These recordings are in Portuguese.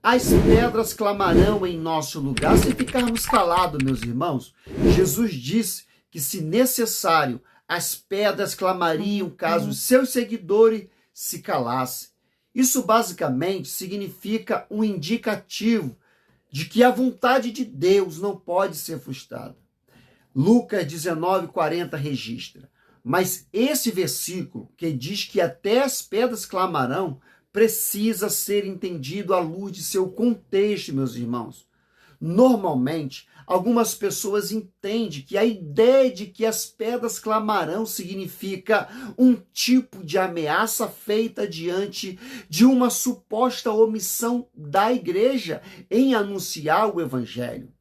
As pedras clamarão em nosso lugar se ficarmos calados, meus irmãos. Jesus disse que, se necessário, as pedras clamariam caso os seus seguidores se calassem. Isso basicamente significa um indicativo de que a vontade de Deus não pode ser frustrada. Lucas 19:40 registra. Mas esse versículo, que diz que até as pedras clamarão, precisa ser entendido à luz de seu contexto, meus irmãos. Normalmente, algumas pessoas entendem que a ideia de que as pedras clamarão significa um tipo de ameaça feita diante de uma suposta omissão da igreja em anunciar o evangelho.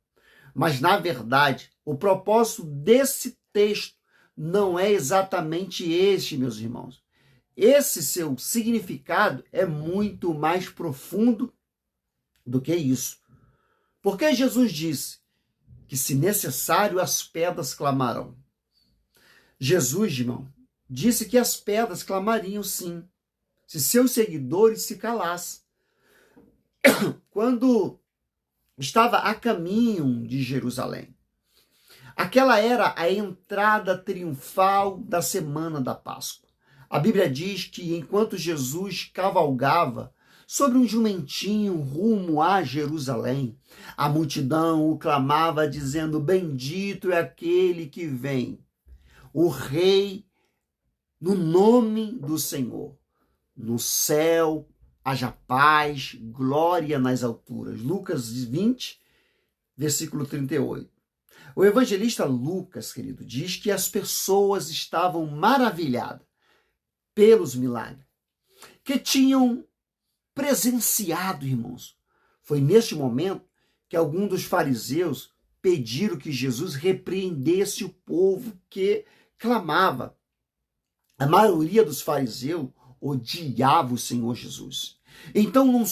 Mas, na verdade, o propósito desse texto não é exatamente este, meus irmãos. Esse seu significado é muito mais profundo do que isso. Porque Jesus disse que, se necessário, as pedras clamarão. Jesus, irmão, disse que as pedras clamariam sim, se seus seguidores se calassem. Quando estava a caminho de Jerusalém, aquela era a entrada triunfal da semana da Páscoa. A Bíblia diz que, enquanto Jesus cavalgava sobre um jumentinho rumo a Jerusalém, a multidão o clamava dizendo: bendito é aquele que vem, o Rei, no nome do Senhor. No céu haja paz, glória nas alturas. Lucas 20, versículo 38. O evangelista Lucas, querido, diz que as pessoas estavam maravilhadas pelos milagres que tinham presenciado, irmãos. Foi neste momento que alguns dos fariseus pediram que Jesus repreendesse o povo que clamava. A maioria dos fariseus odiava o Senhor Jesus. Então,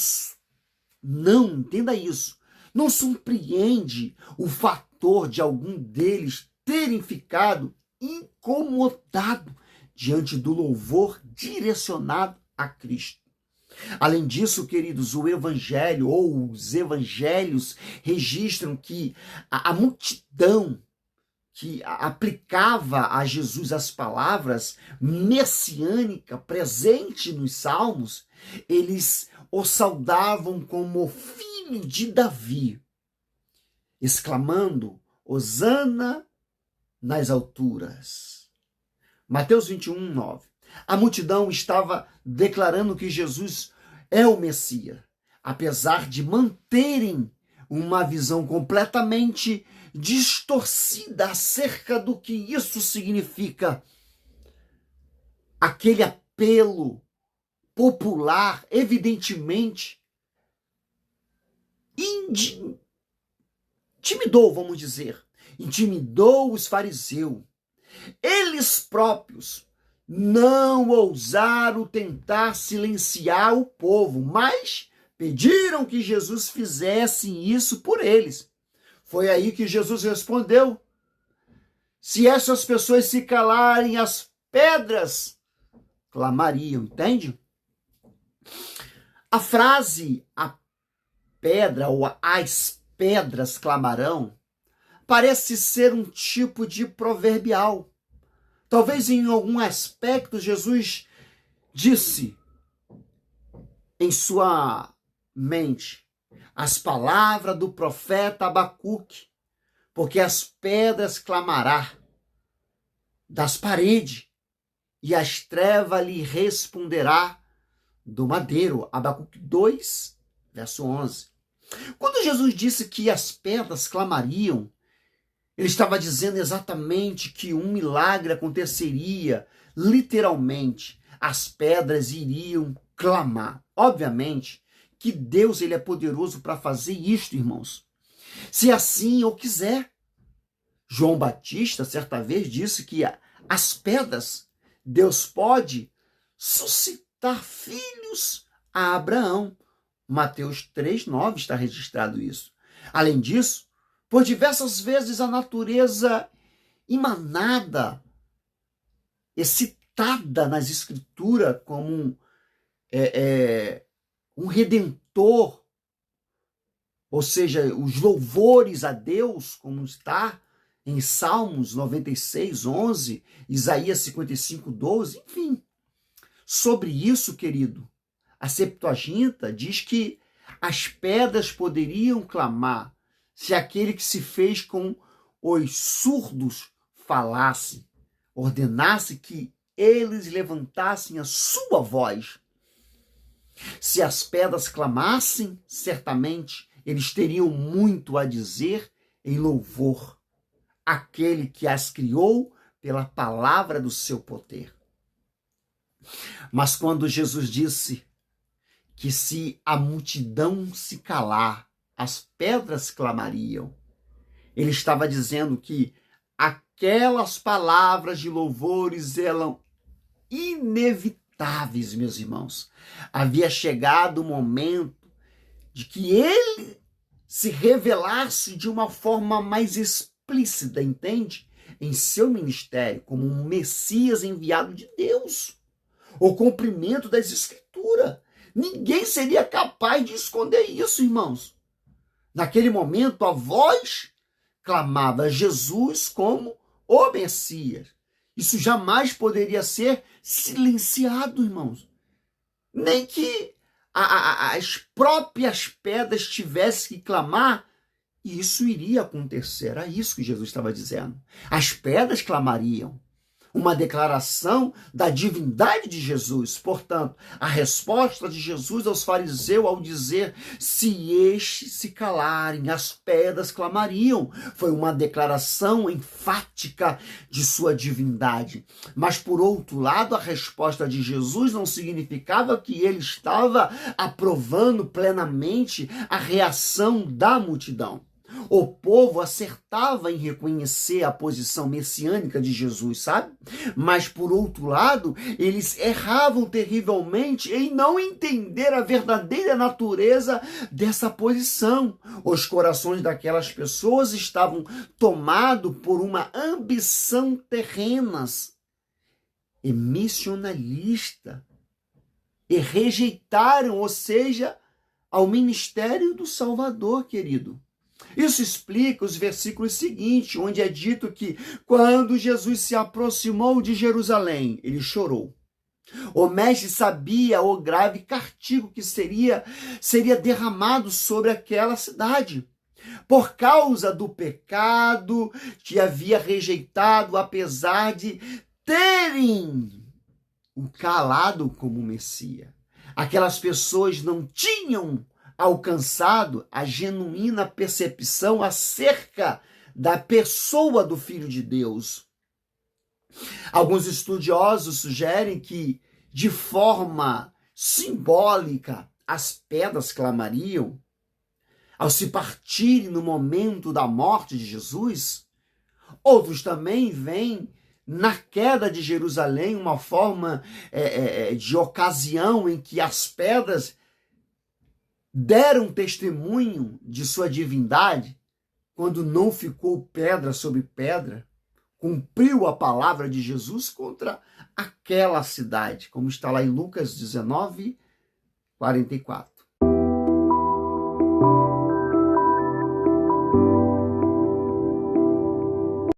não entenda isso. Não surpreende o fator de algum deles terem ficado incomodado diante do louvor direcionado a Cristo. Além disso, queridos, o evangelho ou os evangelhos registram que a multidão que aplicava a Jesus as palavras messiânicas presentes nos salmos, eles o saudavam como filho de Davi, exclamando: Hosana nas alturas. Mateus 21:9. A multidão estava declarando que Jesus é o Messias, apesar de manterem uma visão completamente distorcida acerca do que isso significa. Aquele apelo popular, evidentemente, intimidou, vamos dizer, intimidou os fariseus. Eles próprios não ousaram tentar silenciar o povo, mas pediram que Jesus fizesse isso por eles. Foi aí que Jesus respondeu: se essas pessoas se calarem, as pedras clamariam, entende? A frase a pedra ou as pedras clamarão parece ser um tipo de proverbial. Talvez em algum aspecto Jesus disse em sua mente as palavras do profeta Abacuque, porque as pedras clamará das paredes e as trevas lhe responderá do madeiro. Abacuque 2, verso 11. Quando Jesus disse que as pedras clamariam, ele estava dizendo exatamente que um milagre aconteceria, literalmente. As pedras iriam clamar. Obviamente que Deus, ele é poderoso para fazer isto, irmãos, se assim eu quiser. João Batista, certa vez, disse que as pedras, Deus pode suscitar filhos a Abraão. Mateus 3:9 está registrado isso. Além disso, por diversas vezes a natureza emanada, excitada nas escrituras como um redentor, ou seja, os louvores a Deus, como está em Salmos 96, 11, Isaías 55, 12, enfim. Sobre isso, querido, a Septuaginta diz que as pedras poderiam clamar se aquele que se fez com os surdos falasse, ordenasse que eles levantassem a sua voz. Se as pedras clamassem, certamente eles teriam muito a dizer em louvor àquele que as criou pela palavra do seu poder. Mas quando Jesus disse que se a multidão se calar, as pedras clamariam, ele estava dizendo que aquelas palavras de louvores eram inevitáveis, meus irmãos. Havia chegado o momento de que ele se revelasse de uma forma mais explícita, entende? Em seu ministério, como um Messias enviado de Deus. O cumprimento das Escrituras. Ninguém seria capaz de esconder isso, irmãos. Naquele momento, a voz clamava Jesus como o Messias. Isso jamais poderia ser silenciado, irmãos. Nem que as próprias pedras tivessem que clamar, isso iria acontecer. Era isso que Jesus estava dizendo. As pedras clamariam. Uma declaração da divindade de Jesus. Portanto, a resposta de Jesus aos fariseus ao dizer: se estes se calarem, as pedras clamariam, foi uma declaração enfática de sua divindade. Mas, por outro lado, a resposta de Jesus não significava que ele estava aprovando plenamente a reação da multidão. O povo acertava em reconhecer a posição messiânica de Jesus, sabe? Mas, por outro lado, eles erravam terrivelmente em não entender a verdadeira natureza dessa posição. Os corações daquelas pessoas estavam tomados por uma ambição terrena e missionalista e rejeitaram, ou seja, ao ministério do Salvador, querido. Isso explica os versículos seguintes, onde é dito que quando Jesus se aproximou de Jerusalém, ele chorou. O mestre sabia o grave castigo que seria derramado sobre aquela cidade, por causa do pecado que havia rejeitado, apesar de terem o calado como Messias. Aquelas pessoas não tinham alcançado a genuína percepção acerca da pessoa do Filho de Deus. Alguns estudiosos sugerem que, de forma simbólica, as pedras clamariam ao se partirem no momento da morte de Jesus. Outros também veem na queda de Jerusalém uma forma de ocasião em que as pedras deram testemunho de sua divindade, quando não ficou pedra sobre pedra, cumpriu a palavra de Jesus contra aquela cidade, como está lá em Lucas 19, 44.